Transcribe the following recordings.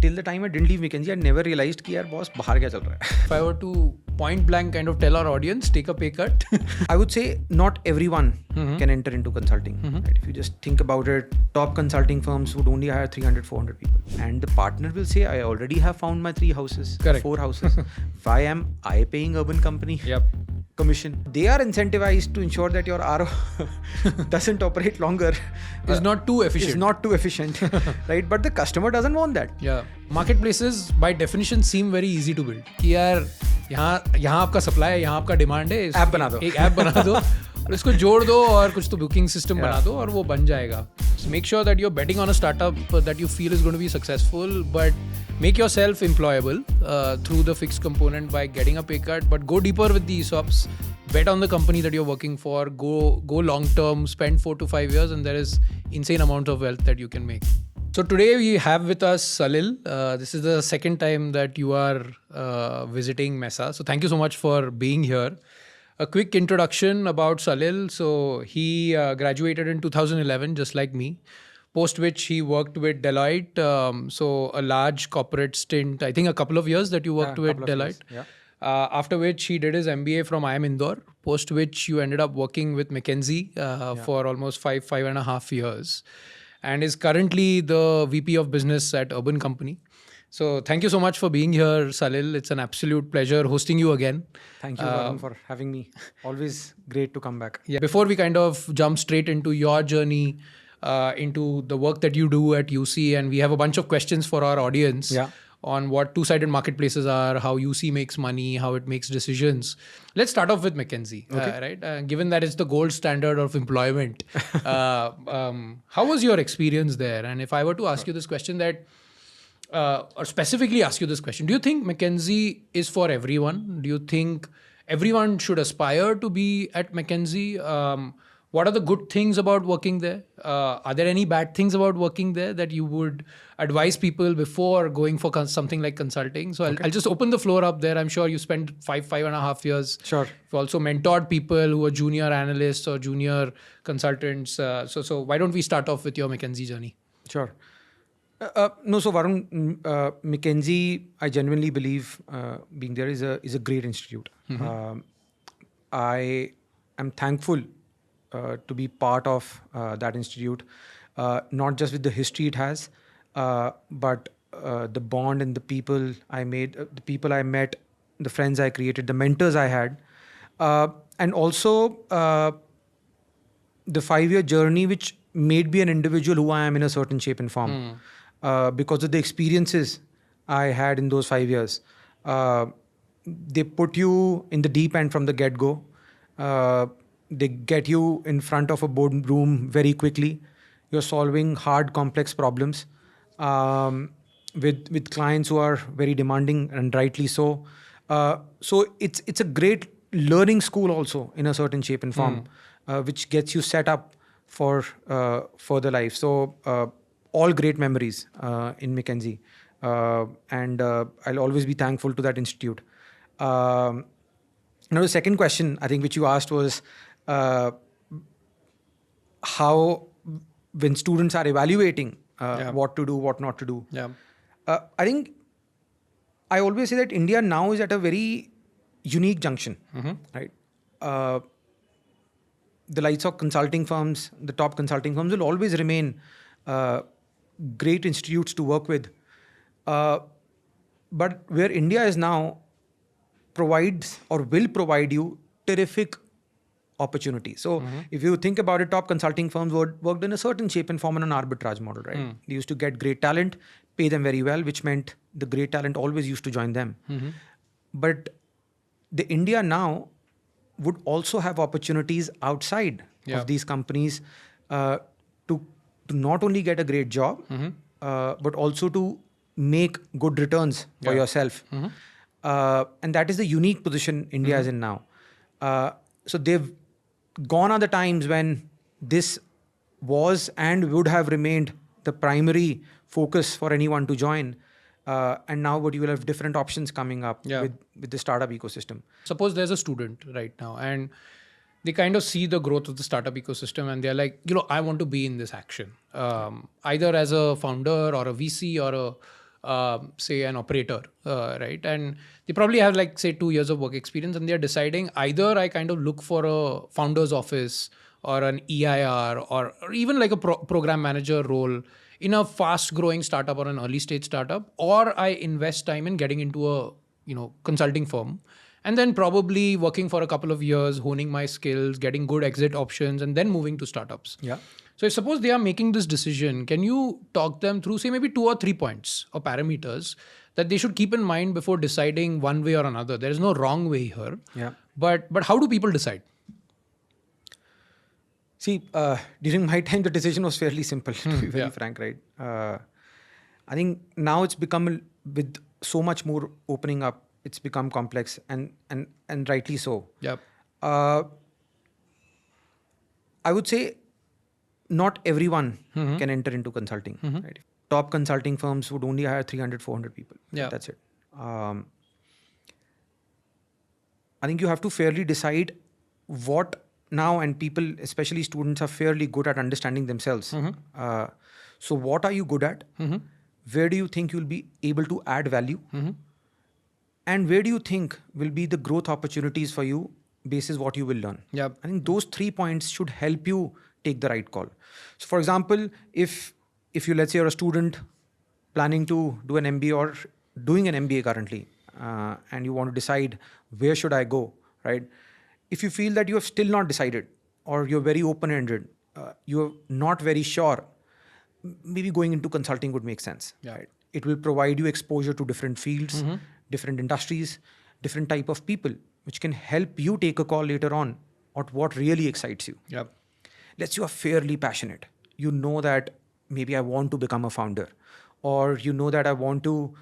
till the time I didn't leave McKinsey, I never realized कि यार boss बाहर क्या चल रहा है. If I were to point blank kind of tell our audience, take a pay cut. I would say not everyone can enter into consulting. Right? If you just think about it, top consulting firms would only hire 300, 400 people. And the partner will say, I already have found my 3 houses, Correct. 4 houses. Why am I paying urban company commission? They are incentivized to ensure that your RO doesn't operate longer. Is not too efficient. Is not too efficient. Right? But the customer doesn't want that. Yeah. Marketplaces by definition seem very easy to build. कि यार यहाँ आपका supply है, यहाँ आपका demand है, app बना दो, एक ऐप बना दो और इसको जोड़ दो और कुछ तो बुकिंग सिस्टम बना दो और वो बन जाएगा. So make sure that you're betting on a startup that you feel is going to be successful, but make yourself employable through the fixed component by getting a pay cut, but go deeper with the ESOPs. Bet on the company that you're working for, go long term, spend 4 to 5 years, and there is insane amount of wealth that you can make. So today we have with us Salil. This is the second time that you are visiting Mesa. So thank you so much for being here. A quick introduction about Salil. So he graduated in 2011, just like me. Post which he worked with Deloitte. So a large corporate stint, I think a couple of years that you worked with Deloitte. Yeah. After which he did his MBA from IIM Indore. Post which you ended up working with McKinsey for almost 5.5 years. And is currently the VP of Business at Urban Company. So thank you so much for being here, Salil. It's an absolute pleasure hosting you again. Thank you, Varun, for having me. Always great to come back. Yeah. Before we kind of jump straight into your journey, into the work that you do at UC, and we have a bunch of questions for our audience on what two-sided marketplaces are, how UC makes money, how it makes decisions. Let's start off with McKinsey, right? Given that it's the gold standard of employment, how was your experience there? And if I were to ask you this question or specifically ask you this question, do you think McKinsey is for everyone? Do you think everyone should aspire to be at McKinsey? What are the good things about working there? Are there any bad things about working there that you would advise people before going for something like consulting? So I'll just open the floor up there. I'm sure you spent 5.5 years. Sure. You've also mentored people who are junior analysts or junior consultants. So why don't we start off with your McKinsey journey? Sure. No, so Varun, McKinsey, I genuinely believe being there is a great institute. I am thankful to be part of that institute, not just with the history it has, but the bond and the people I made, the people I met, the friends I created, the mentors I had, and also the 5-year journey which made me an individual who I am in a certain shape and form. Because of the experiences I had in those 5 years. They put you in the deep end from the get-go. They get you in front of a boardroom very quickly. You're solving hard, complex problems with clients who are very demanding, and rightly so. So it's a great learning school also in a certain shape and form, which gets you set up for further life. So all great memories in McKinsey, and I'll always be thankful to that institute. Now the second question I think which you asked was how, when students are evaluating what to do, what not to do. I think I always say that India now is at a very unique junction, right? The likes of consulting firms, the top consulting firms will always remain great institutes to work with. But where India is now provides or will provide you terrific opportunity. So if you think about it, top consulting firms worked in a certain shape and form in an arbitrage model, right? They used to get great talent, pay them very well, which meant the great talent always used to join them. But the India now would also have opportunities outside of these companies to not only get a great job, but also to make good returns for yourself. And that is the unique position India is in now. So they've gone are the times when this was and would have remained the primary focus for anyone to join. And now what you will have different options coming up with the startup ecosystem. Suppose there's a student right now and they kind of see the growth of the startup ecosystem and they're like, I want to be in this action. Either as a founder or a VC or say an operator, right? And they probably have like say 2 years of work experience, and they're deciding either I kind of look for a founder's office or an EIR or even like a program manager role in a fast growing startup or an early stage startup, or I invest time in getting into a consulting firm, and then probably working for a couple of years, honing my skills, getting good exit options, and then moving to startups. Yeah. So suppose they are making this decision, can you talk them through, say, maybe 2 or 3 points or parameters that they should keep in mind before deciding one way or another? There is no wrong way here. Yeah. But how do people decide? See, during my time, the decision was fairly simple, to be very frank, right? I think now it's become, with so much more opening up, it's become complex and rightly so. Yep. I would say not everyone can enter into consulting. Right? Top consulting firms would only hire 300, 400 people. Yeah. That's it. I think you have to fairly decide what now, and people, especially students, are fairly good at understanding themselves. So what are you good at? Where do you think you'll be able to add value? And where do you think will be the growth opportunities for you basis what you will learn? Yep. I think those 3 points should help you take the right call. So for example, if you, let's say you're a student planning to do an MBA or doing an MBA currently, and you want to decide where should I go, right? If you feel that you have still not decided, or you're very open-ended, you're not very sure, maybe going into consulting would make sense. Yeah. Right? It will provide you exposure to different fields, different industries, different type of people, which can help you take a call later on on what really excites you. Yep. Let's say you are fairly passionate. You know that maybe I want to become a founder, or you know that I want to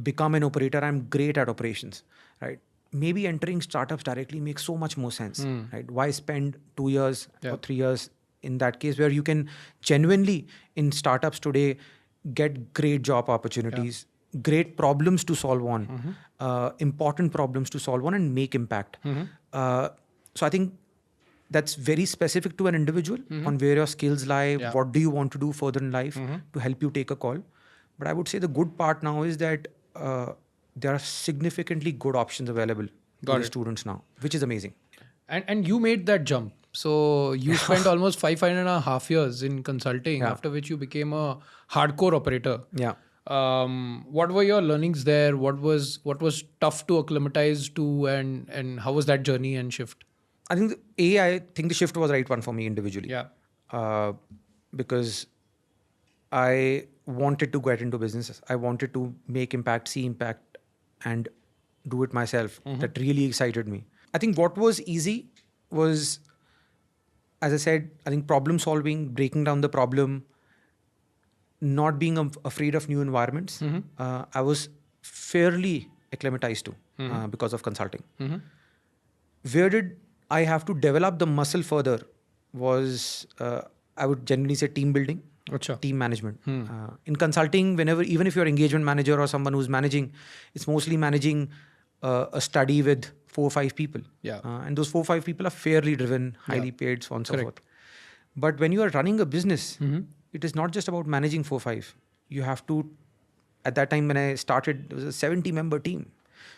become an operator. I'm great at operations, right? Maybe entering startups directly makes so much more sense, right? Why spend 2 years or 3 years in that case, where you can genuinely in startups today get great job opportunities, great problems to solve on, important problems to solve on, and make impact. So I think that's very specific to an individual on where your skills lie, what do you want to do further in life to help you take a call. But I would say the good part now is that there are significantly good options available to the students now, which is amazing. And you made that jump. So you spent almost 5.5 years in consulting, after which you became a hardcore operator. Yeah. What were your learnings there? What was tough to acclimatize to, and how was that journey and shift? I think I think the shift was the right one for me individually. Yeah. Because I wanted to get into businesses. I wanted to make impact, see impact, and do it myself. That really excited me. I think what was easy was, as I said, I think problem solving, breaking down the problem, not being afraid of new environments. I was fairly acclimatized to because of consulting. Where did I have to develop the muscle further was, I would generally say, team building, team management. In consulting, even if you're engagement manager or someone who's managing, it's mostly managing a study with 4 or 5 people. Yeah. And those 4 or 5 people are fairly driven, highly paid, so on and so forth. But when you are running a business, it is not just about managing 4 or 5. You have to, at that time when I started, it was a 70-member team.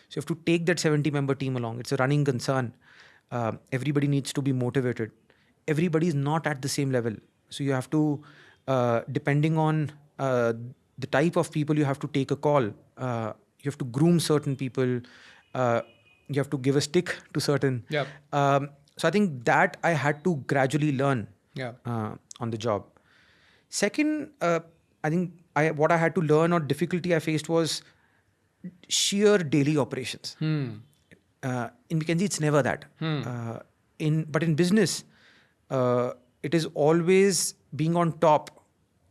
So you have to take that 70-member team along. It's a running concern. Everybody needs to be motivated. Everybody is not at the same level. So you have to, depending on the type of people, you have to take a call. You have to groom certain people. You have to give a stick to certain. Yeah. So I think that I had to gradually learn on the job. Second, I think what I had to learn or difficulty I faced was sheer daily operations. In McKinsey, it's never that. But in business, it is always being on top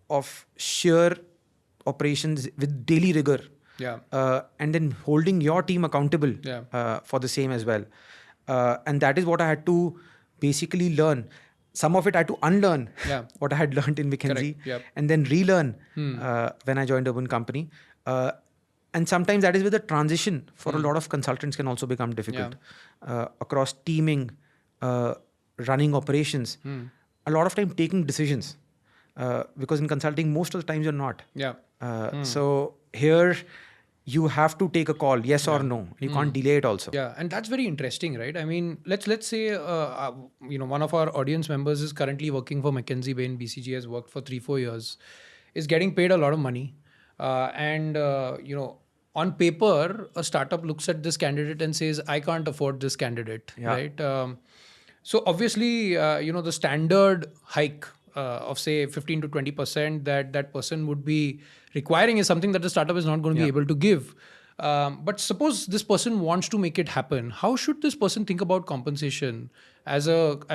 of sheer operations with daily rigor. And then holding your team accountable for the same as well. And that is what I had to basically learn. Some of it I had to unlearn what I had learned in McKinsey and then relearn when I joined Urban Company. And sometimes that is where the transition for a lot of consultants can also become difficult. Across teaming, running operations, a lot of time taking decisions. because in consulting, most of the times you're not. Yeah. So here you have to take a call, yes or no. You can't delay it also. Yeah, and that's very interesting, right? I mean, let's say one of our audience members is currently working for McKinsey in BCG, has worked for 3-4 years, is getting paid a lot of money, and on paper, a startup looks at this candidate and says, I can't afford this candidate, right? So obviously, the standard hike of say 15 to 20% that person would be requiring is something that the startup is not going to be able to give. But suppose this person wants to make it happen. How should this person think about compensation? Should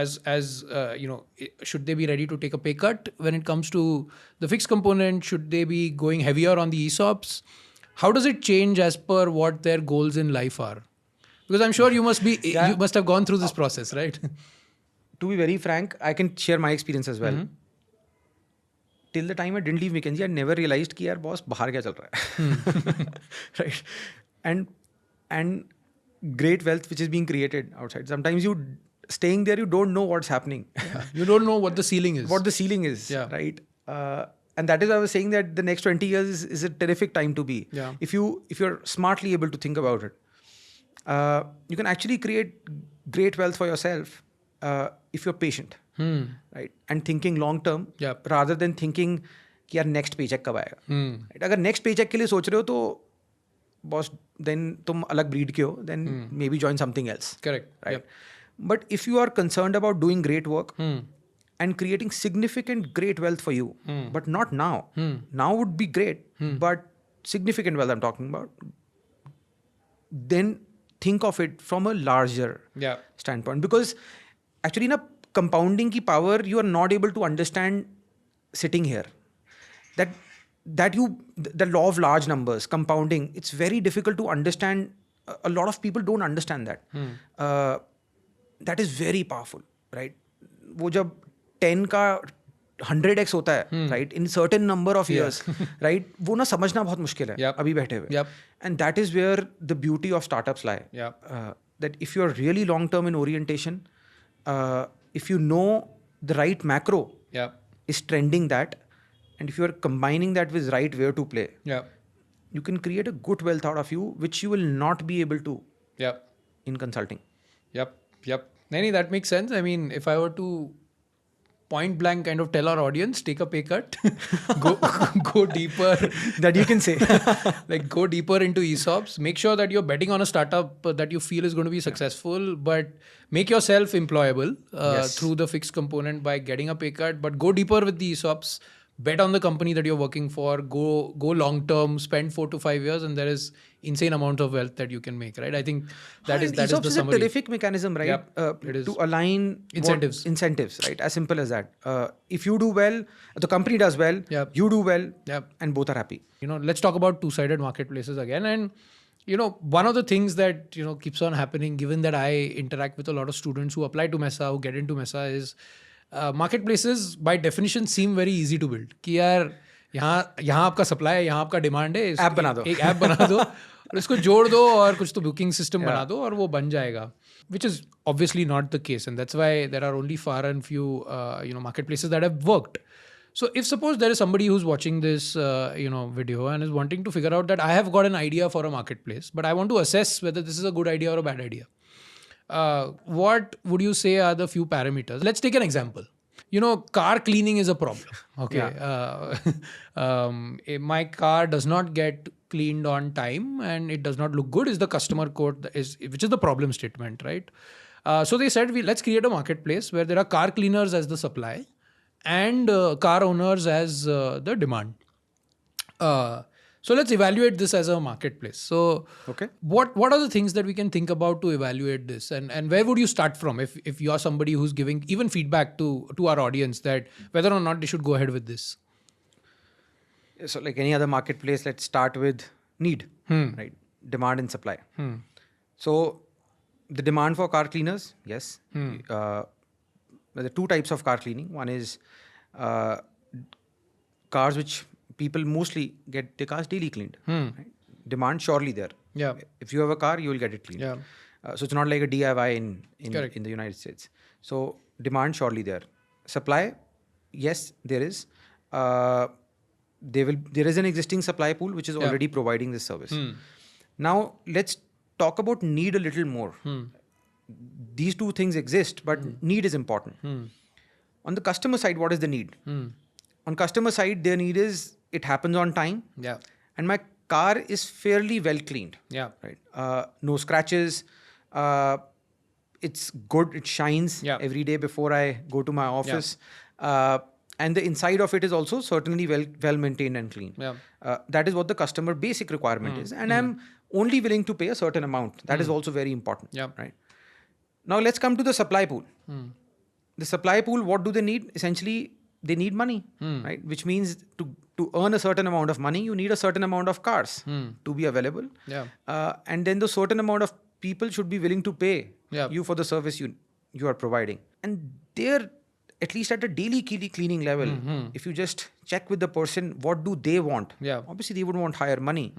they be ready to take a pay cut when it comes to the fixed component? Should they be going heavier on the ESOPs? How does it change as per what their goals in life are? Because I'm sure you must have gone through this process, right? To be very frank, I can share my experience as well. Till the time I didn't leave McKinsey, I never realized कि यार boss बाहर क्या चल रहा है, right? And great wealth which is being created outside. Sometimes you staying there, you don't know what's happening. You don't know what the ceiling is. What the ceiling is, right? And that is why I was saying that the next 20 years is a terrific time to be. Yeah. If you're smartly able to think about it, you can actually create great wealth for yourself if you're patient, right? And thinking long term, rather than thinking कि यार next paycheck कब आएगा? Right? अगर next paycheck के लिए सोच रहे हो तो boss, then तुम अलग breed के हो, then maybe join something else. Correct. Right? Yep. But if you are concerned about doing great work and creating significant great wealth for you, but not now. Now would be great, but significant wealth I'm talking about. Then think of it from a larger standpoint, because actually in a compounding ki power you are not able to understand sitting here. The law of large numbers, compounding, it's very difficult to understand. A lot of people don't understand that. That is very powerful, right? वो जब 10 का 100x होता है, right? In certain number of years, right? वो ना समझना बहुत मुश्किल है अभी बैठे हुए. And that is where the beauty of startups lie. That if you are really long term in orientation, if you know the right macro is trending that, and if you are combining that with right where to play, you can create a good wealth out of you, which you will not be able to in consulting. Yep. Nani, that makes sense. I mean, if I were to point blank kind of tell our audience, take a pay cut, go deeper. That you can say. Like go deeper into ESOPs. Make sure that you're betting on a startup that you feel is going to be successful, but make yourself employable through the fixed component by getting a pay cut, but go deeper with the ESOPs. Bet on the company that you're working for, go long term, spend 4 to 5 years, and there is insane amount of wealth that you can make, right? I think that is the summary. ESOPs is a terrific mechanism, right? It is. To align incentives, right? As simple as that. If you do well, the company does well, you do well, and both are happy. Let's talk about two-sided marketplaces again. And one of the things that keeps on happening, given that I interact with a lot of students who apply to Mesa, who get into Mesa, is marketplaces by definition seem very easy to build. कि यार यहाँ आपका supply है, यहाँ आपका demand है, एक app बना दो और इसको जोड़ दो और कुछ तो बुकिंग सिस्टम बना दो और वो बन जाएगा. Which is obviously not the case, and that's why there are only far and few marketplaces that have worked. So if suppose there is somebody who's watching this video and is wanting to figure out that I have got an idea for a marketplace, but I want to assess whether this is a good idea or a bad idea. What would you say are the few parameters? Let's take an example. Car cleaning is a problem. Okay. My car does not get cleaned on time and it does not look good is the customer quote, which is the problem statement, right? So they said, let's create a marketplace where there are car cleaners as the supply and car owners as the demand. So let's evaluate this as a marketplace. So what are the things that we can think about to evaluate this? And where would you start from if you are somebody who's giving even feedback to our audience that whether or not they should go ahead with this? So like any other marketplace, let's start with need, right? Demand and supply. So the demand for car cleaners, yes. There are two types of car cleaning. One is cars which people mostly get their cars daily cleaned. Right? Demand surely there. If you have a car, you will get it cleaned. So it's not like a DIY in the United States. So demand surely there. Supply, yes, there is. there is an existing supply pool which is already providing this service. Now let's talk about need a little more. These two things exist, but need is important. On the customer side, what is the need? On customer side, their need is it happens on time. Yeah. And my car is fairly well cleaned. Yeah. Right. No scratches. It's good. It shines every day before I go to my office. And the inside of it is also certainly well maintained and clean. That is what the customer basic requirement is. And I'm only willing to pay a certain amount. That is also very important. Right. Now let's come to the supply pool. The supply pool, what do they need? Essentially, they need money, right? Which means to earn a certain amount of money, you need a certain amount of cars to be available. And then the certain amount of people should be willing to pay you for the service you are providing. And they're, at least at a daily cleaning level, if you just check with the person, what do they want? Obviously, they would want higher money.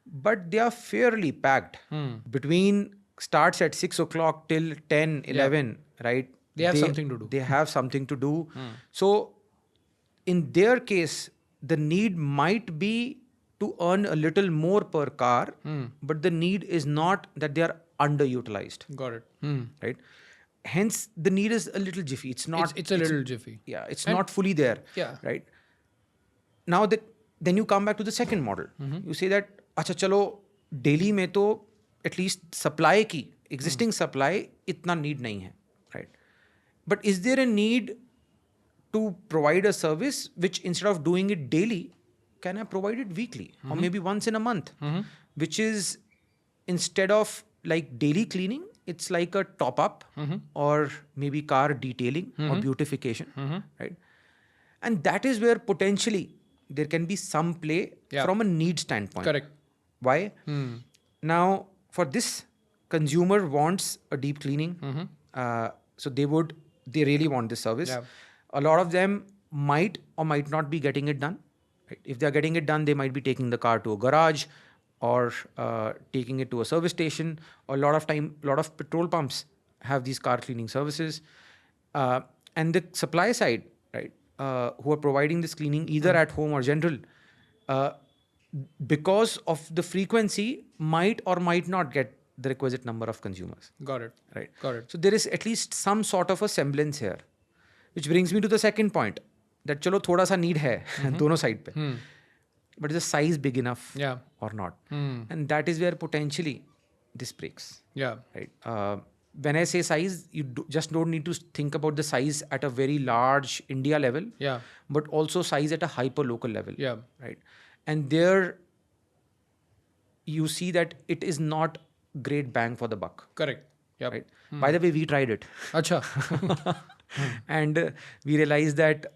But they are fairly packed. Between starts at 6 o'clock till 10, 11, right? They have something to do. They have something to do. So in their case, the need might be to earn a little more per car, but the need is not that they are underutilized. Got it. Right? Hence, the need is a little jiffy. It's not. It's a little jiffy. Yeah, it's not fully there. Right. Now then you come back to the second model. You say that, अच्छा चलो Delhi में तो at least supply की existing supply इतना need नहीं है, right? But is there a need to provide a service which instead of doing it daily, can I provide it weekly or maybe once in a month? Which is instead of like daily cleaning, it's like a top up or maybe car detailing or beautification, right? And that is where potentially there can be some play from a need standpoint. Correct. Why? Now, for this, consumer wants a deep cleaning. So they really want this service. A lot of them might or might not be getting it done. Right? If they're getting it done, they might be taking the car to a garage or taking it to a service station. Or a lot of petrol pumps have these car cleaning services. And the supply side, right, who are providing this cleaning either at home or general, because of the frequency, might or might not get the requisite number of consumers. Got it. Right. Got it. So there is at least some sort of a semblance here, which brings me to the second point that chalo thoda sa need hai dono side pe, but is the size big enough or not? And that is where potentially this breaks. Right. When I say size, you just don't need to think about the size at a very large India level, but also size at a hyper local level. Right. And there you see that it is not great bang for the buck. Correct. Right. By the way, we tried it. Acha. And we realized that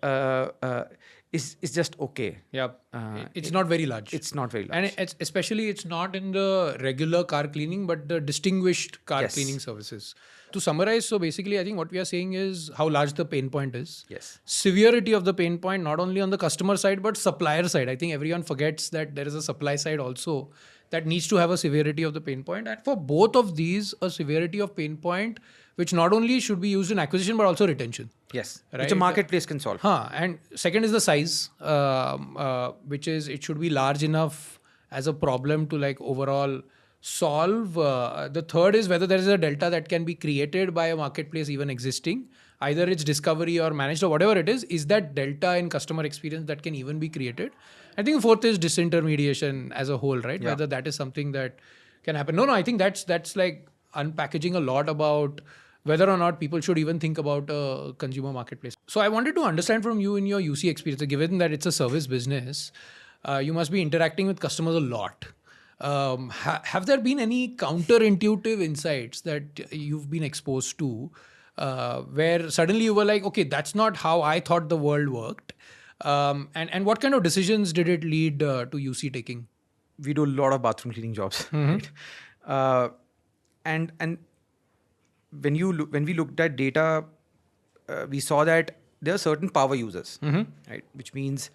it's just okay. It's not very large. It's not very large. And especially it's not in the regular car cleaning, but the distinguished car cleaning services. To summarize, so basically I think what we are saying is how large the pain point is. Severity of the pain point, not only on the customer side, but supplier side. I think everyone forgets that there is a supply side also that needs to have a severity of the pain point. And for both of these, a severity of pain point, which not only should be used in acquisition, but also retention. Right? Which a marketplace can solve. And second is the size, which is, it should be large enough as a problem to like overall solve. The third is whether there is a delta that can be created by a marketplace even existing. Either it's discovery or managed or whatever it is that delta in customer experience that can even be created. I think fourth is disintermediation as a whole, right? Whether that is something that can happen. No, I think that's like unpackaging a lot about whether or not people should even think about a consumer marketplace. So I wanted to understand from you in your UC experience, given that it's a service business, you must be interacting with customers a lot. Have there been any counterintuitive insights that you've been exposed to where suddenly you were like, okay, that's not how I thought the world worked? And what kind of decisions did it lead to UC taking? We do a lot of bathroom cleaning jobs. Right? And when we looked at data, we saw that there are certain power users, right? Which means,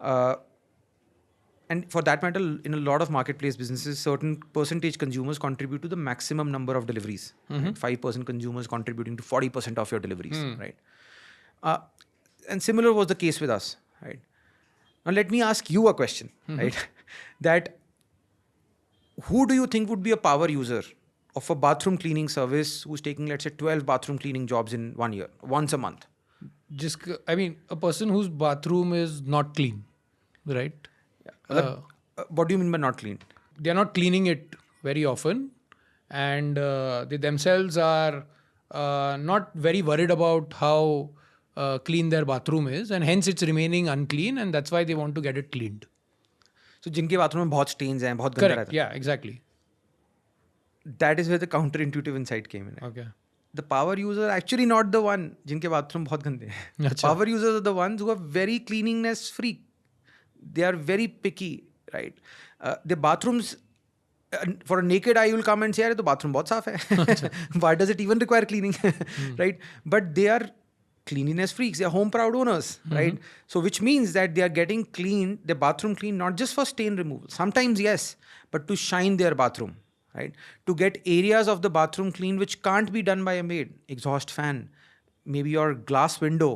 and for that matter, in a lot of marketplace businesses, certain percentage consumers contribute to the maximum number of deliveries. Right? 5% consumers contributing to 40% of your deliveries, right? And similar was the case with us, right? Now let me ask you a question, right? That who do you think would be a power user of a bathroom cleaning service who's taking, let's say, 12 bathroom cleaning jobs in 1 year, once a month? A person whose bathroom is not clean, right? What do you mean by not clean? They are not cleaning it very often, and they themselves are not very worried about how clean their bathroom is, and hence it's remaining unclean, and that's why they want to get it cleaned. So जिनके bathroom में बहुत stains हैं, बहुत गंदा रहता है. Correct. Yeah, exactly. That is where the counterintuitive insight came in. Okay. The power users are actually not the one जिनके bathroom बहुत गंदे हैं. Power users are the ones who are very cleanliness freak. They are very picky, right? The bathrooms, for a naked eye, you will come and say, "Arey, the bathroom बहुत साफ है." Why does it even require cleaning, right? But they are cleanliness freaks. They are home proud owners, right? So which means that they are getting clean, their bathroom clean, not just for stain removal. Sometimes yes, but to shine their bathroom, right? To get areas of the bathroom clean which can't be done by a maid. Exhaust fan, maybe your glass window,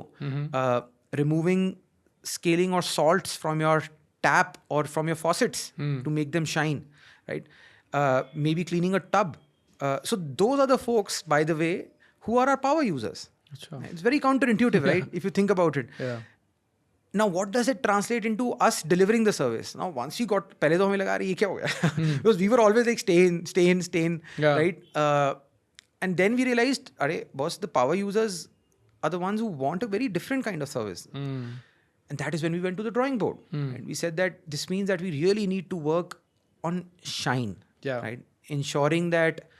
removing scaling or salts from your tap or from your faucets to make them shine, right? Maybe cleaning a tub. So those are the folks, by the way, who are our power users. It's very counterintuitive, right? If you think about it. Yeah. Now, what does it translate into us delivering the service? Now, once we got, पहले तो हमें लगा ये क्या हो गया? Because we were always like stain, right? And then we realized, अरे boss, the power users are the ones who want a very different kind of service. And that is when we went to the drawing board. And we said that this means that we really need to work on shine, right? Ensuring that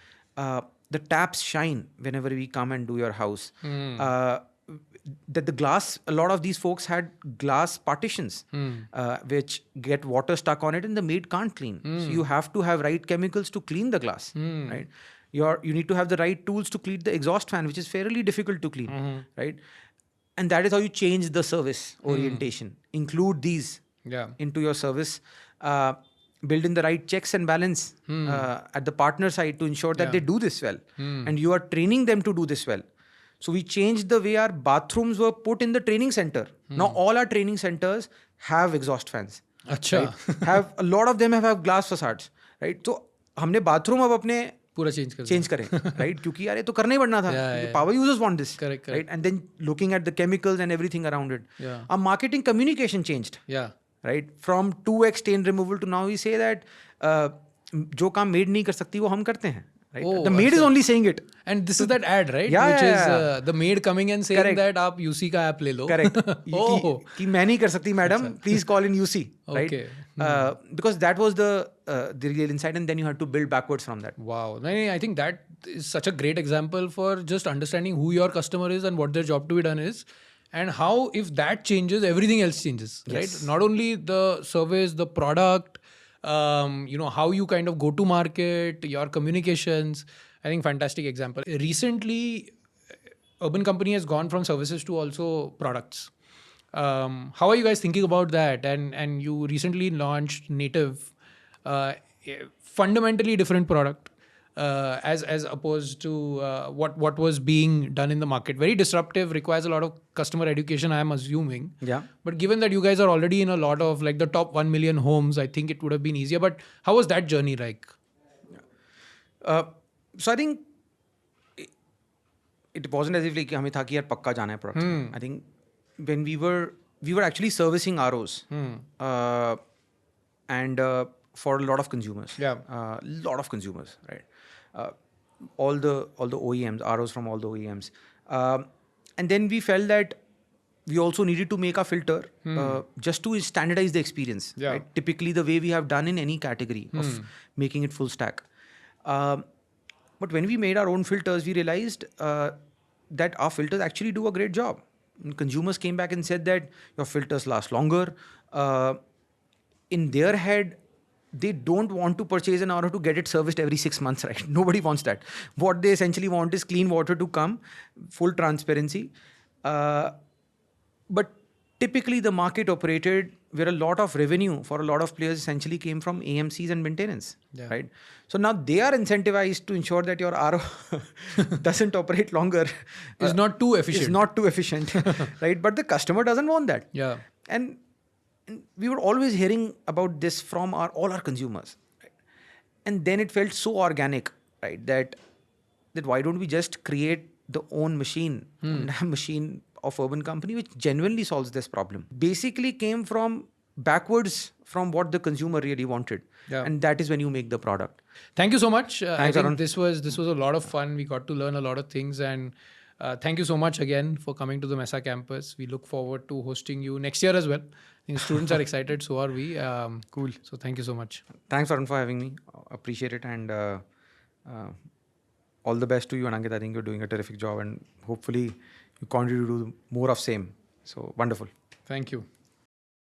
the taps shine whenever we come and do your house. That the glass, a lot of these folks had glass partitions which get water stuck on it and the maid can't clean. So you have to have right chemicals to clean the glass, right? You need to have the right tools to clean the exhaust fan, which is fairly difficult to clean, right? And that is how you change the service orientation. Include these into your service. Build in the right checks and balance at the partner side to ensure that they do this well. And you are training them to do this well. So we changed the way our bathrooms were put in the training center. Now all our training centers have exhaust fans. Right? Have a lot of them have glass facades, right? So हमने bathroom अब अपने पूरा change करें, right? क्योंकि यार ये तो करना ही पड़ना था. Power users want this, correct. Right? And then looking at the chemicals and everything around it. Our marketing communication changed. Right? From 2x stain removal to now we say that जो काम maid नहीं कर सकती वो हम करते हैं. Right? The maid is only saying it. And this is that ad, right? Which is the maid coming and saying that आप UC का app ले लो. Correct. कि मैं नहीं कर सकती madam, please call in UC. Right? Okay. Because that was the real insight, and then you had to build backwards from that. Wow. I think that is such a great example for just understanding who your customer is and what their job to be done is. And how, if that changes, everything else changes, right? Not only the service, the product, how you kind of go to market, your communications. I think fantastic example. Recently, Urban Company has gone from services to also products. How are you guys thinking about that? And you recently launched Native, fundamentally different product. As opposed to what was being done in the market. Very disruptive, requires a lot of customer education, I am assuming. But given that you guys are already in a lot of like the top 1 million homes, I think it would have been easier. But how was that journey like? So I think it wasn't as if like हमें था कि यार पक्का जाना है product. I think when we were actually servicing ROs and for a lot of consumers. Lot of consumers, right? All the OEMs, ROs from all the OEMs. And then we felt that we also needed to make a filter just to standardize the experience. Right? Typically the way we have done in any category of making it full stack. But when we made our own filters, we realized that our filters actually do a great job. And consumers came back and said that your filters last longer. In their head, they don't want to purchase an RO to get it serviced every 6 months, right? Nobody wants that. What they essentially want is clean water to come, full transparency. But typically the market operated where a lot of revenue for a lot of players essentially came from AMCs and maintenance, right? So now they are incentivized to ensure that your RO doesn't operate longer. It's not too efficient. It's not too efficient, right? But the customer doesn't want that. And And we were always hearing about this from all our consumers. Right? And then it felt so organic, right? That why don't we just create the own machine, machine of urban company which genuinely solves this problem. Basically came from backwards from what the consumer really wanted. Yeah. And that is when you make the product. Thank you so much. I Thanks, think Arun. this was a lot of fun. We got to learn a lot of things, and thank you so much again for coming to the Mesa campus. We look forward to hosting you next year as well. I think students are excited, so are we. Cool. So thank you so much. Thanks, Arun, for having me. Appreciate it, and all the best to you and Ankit. I think you're doing a terrific job, and hopefully you continue to do more of same. So wonderful. Thank you.